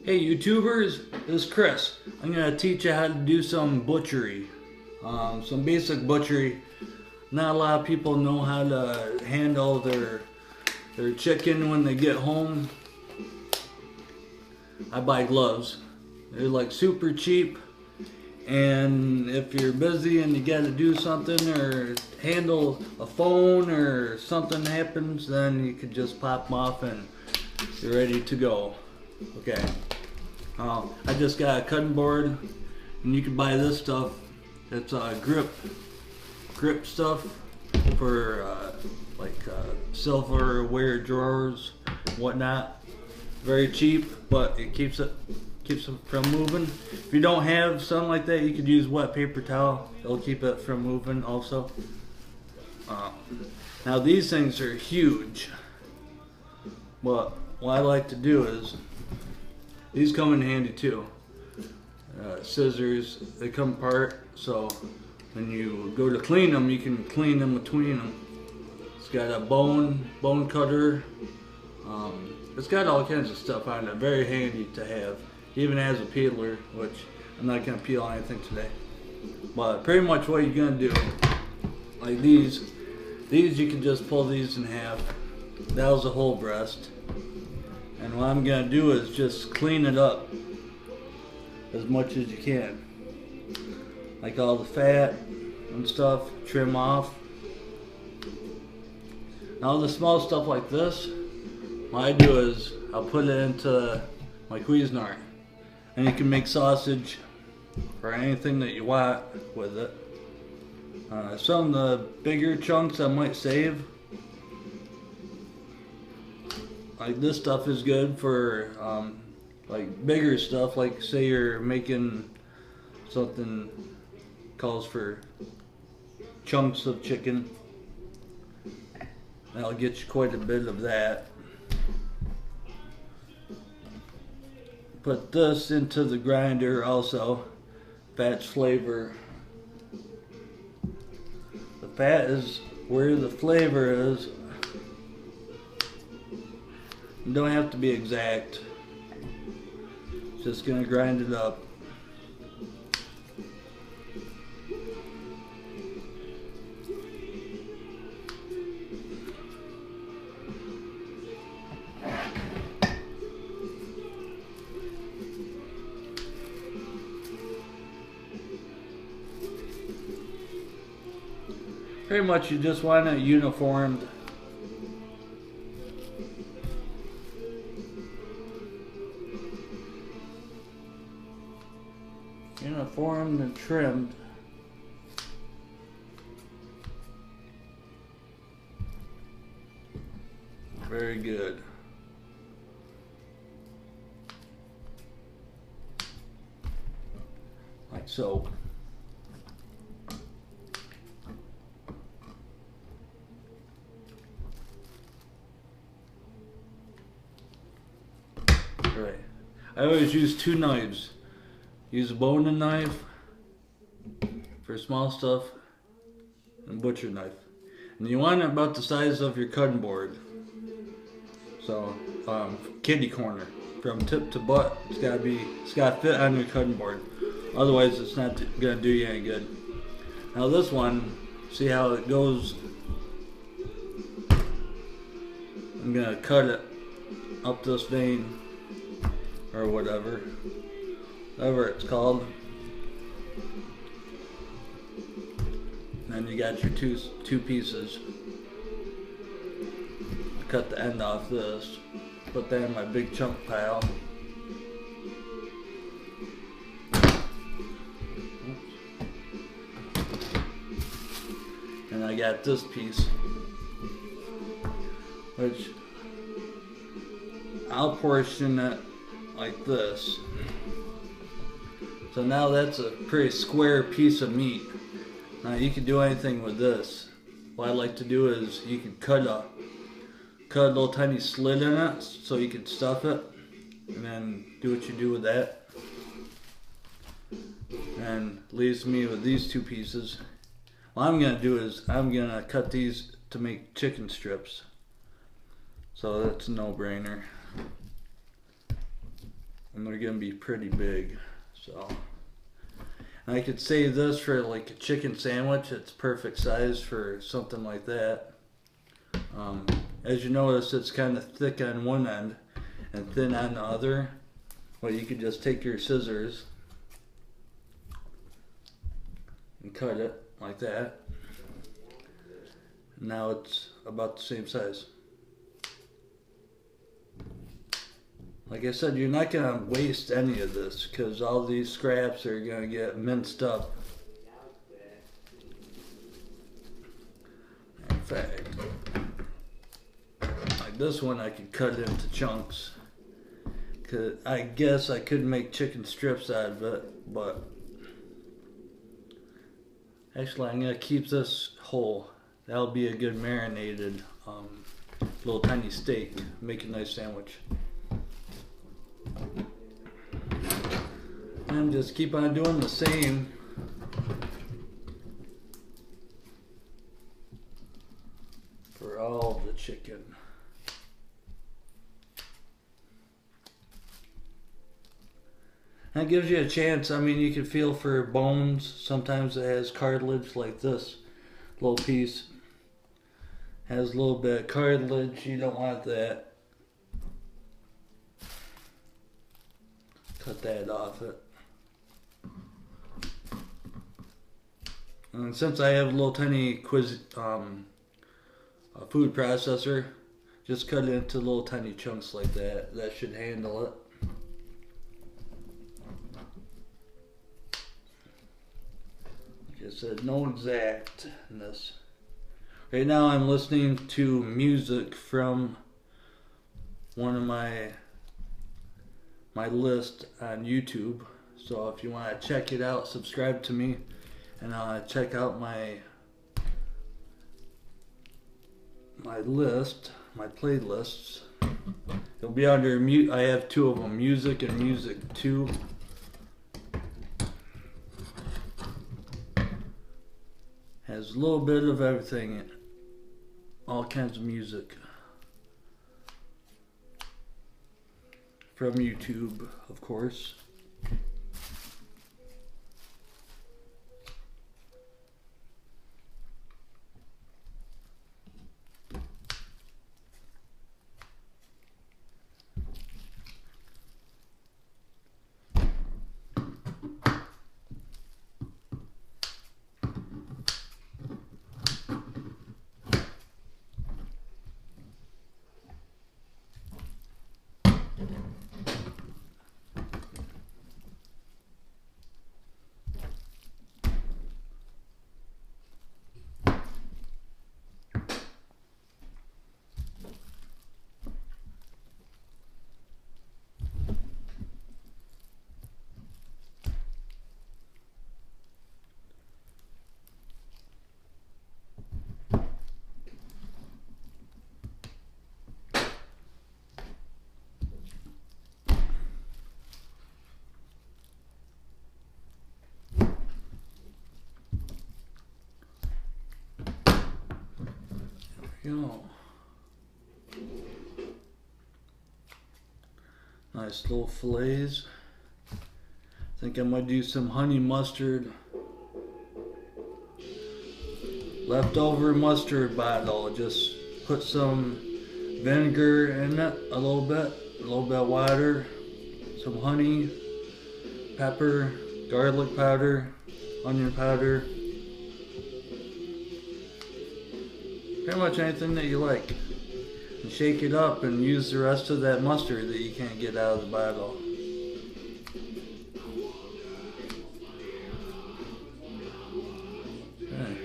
Hey YouTubers, this is Chris. I'm going to teach you how to do some butchery. Some basic butchery. Not a lot of people know how to handle their chicken when they get home. I buy gloves. They're like super cheap. And if you're busy and you got to do something or handle a phone or something happens, then you could just pop them off and you're ready to go. Okay. I just got a cutting board, and you can buy this stuff. It's grip stuff for silverware drawers, whatnot. Very cheap, but it keeps it from moving. If you don't have something like that, you could use wet paper towel. It'll keep it from moving also. Now these things are huge, but what I like to do is these come in handy too. Scissors, they come apart, so when you go to clean them, you can clean them between them. It's got a bone cutter. It's got all kinds of stuff on it. Very handy to have. It even has a peeler, which I'm not gonna peel anything today. But pretty much what you're gonna do, like these you can just pull these in half. That was a whole breast. And what I'm going to do is just clean it up as much as you can. Like all the fat and stuff, trim off. Now the small stuff like this, what I do is I'll put it into my Cuisinart. And you can make sausage or anything that you want with it. Some of the bigger chunks I might save. Like this stuff is good for like bigger stuff, like say you're making something calls for chunks of chicken. That'll get you quite a bit of that. Put this into the grinder also. Fat's flavor. The fat is where the flavor is. You don't have to be exact. Just gonna grind it up. Pretty much you just want it uniformed. Uniformed and trimmed. Very good. Like so. Right. I always use two knives. Use a boning knife for small stuff and a butcher knife. And you want it about the size of your cutting board. So, kitty corner. From tip to butt, it's gotta fit on your cutting board. Otherwise it's not gonna do you any good. Now this one, see how it goes? I'm gonna cut it up this vein or whatever it's called. And then you got your two pieces. Cut the end off this. Put that in my big chunk pile. And I got this piece, which I'll portion it like this. So now that's a pretty square piece of meat. Now you can do anything with this. What I like to do is you can cut a little tiny slit in it so you can stuff it, and then do what you do with that. And leaves me with these two pieces. What I'm gonna do is I'm gonna cut these to make chicken strips. So that's a no-brainer. and they're gonna be pretty big. So, and I could save this for like a chicken sandwich. It's perfect size for something like that. As you notice, it's kind of thick on one end and thin on the other. Well, you could just take your scissors and cut it like that. Now it's about the same size. Like I said, you're not going to waste any of this because all these scraps are going to get minced up. In fact, like this one I could cut into chunks. Cause I guess I could make chicken strips out of it, but actually I'm going to keep this whole. That'll be a good marinated little tiny steak. Make a nice sandwich. And just keep on doing the same. For all the chicken. That gives you a chance. I mean, you can feel for bones. Sometimes it has cartilage like this little piece. Has a little bit of cartilage. You don't want that. Cut that off it. And since I have a little tiny a food processor, just cut it into little tiny chunks like that. That should handle it. Like I said, no exactness. Right now I'm listening to music from one of my list on YouTube. So if you want to check it out, subscribe to me and check out my list, my playlists. It'll be under I have two of them, music and music 2. Has a little bit of everything, all kinds of music from YouTube, of course. Go. Nice little fillets. I think I might do some honey mustard. Leftover mustard bottle. Just put some vinegar in it a little bit of water, some honey, pepper, garlic powder, onion powder. Pretty much anything that you like. And shake it up and use the rest of that mustard that you can't get out of the bottle. Okay.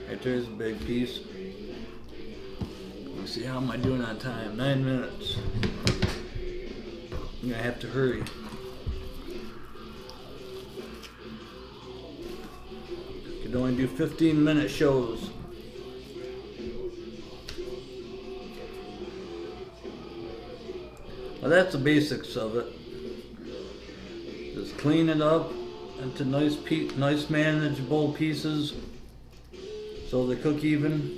Right there's a big piece. Let's see, how am I doing on time? 9 minutes. I'm gonna have to hurry. Could only do 15-minute shows. Well, that's the basics of it. Just clean it up into nice manageable pieces so they cook even.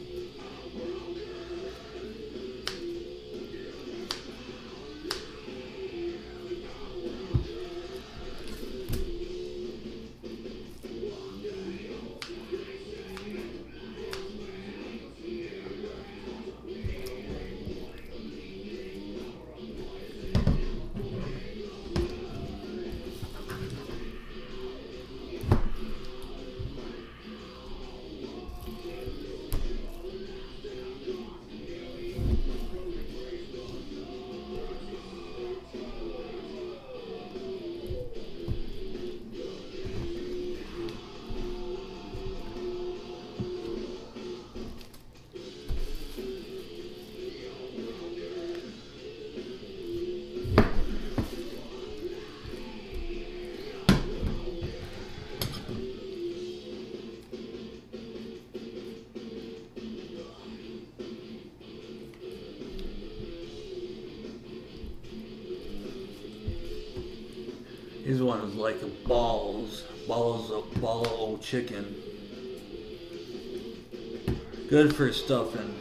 These ones like balls of old chicken. Good for stuffing.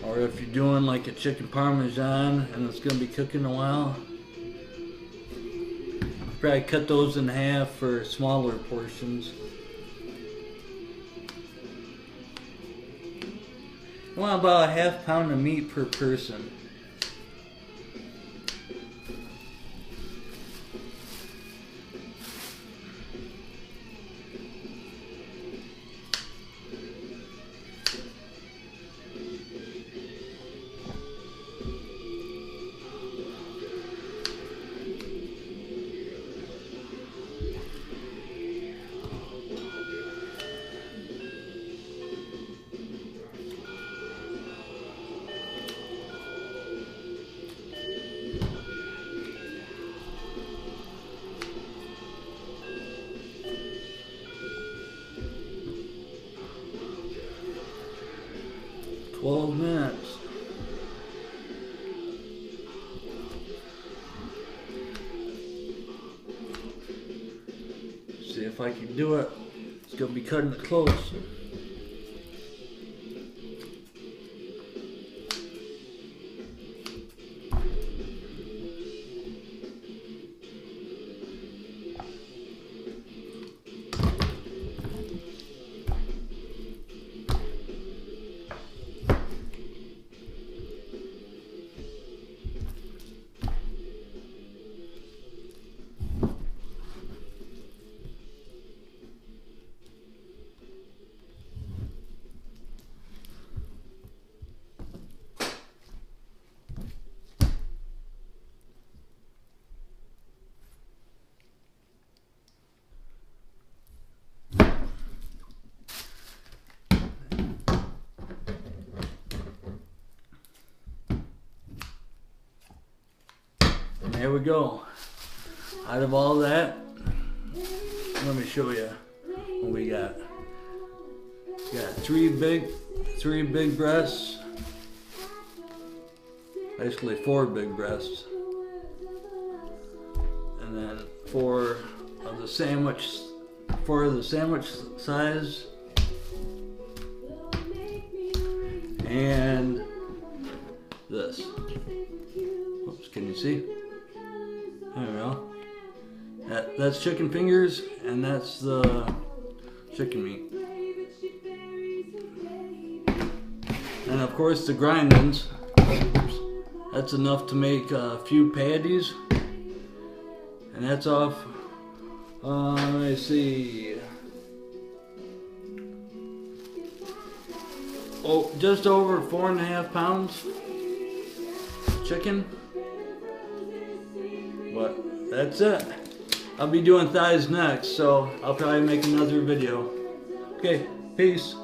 Or if you're doing like a chicken parmesan and it's gonna be cooking a while, probably cut those in half for smaller portions. You want about a half pound of meat per person. $12. See if I can do it. It's gonna be cutting it close. There we go. Out of all that, let me show you what we got. We got three big breasts. Basically 4 big breasts. And then 4 of the sandwich size. And this. Oops, can you see? There we go. That's chicken fingers, and that's the chicken meat. And of course the grindings. That's enough to make a few patties. And that's off, let me see. Oh, just over 4.5 pounds chicken. But that's it. I'll be doing thighs next, so I'll probably make another video. Okay, peace.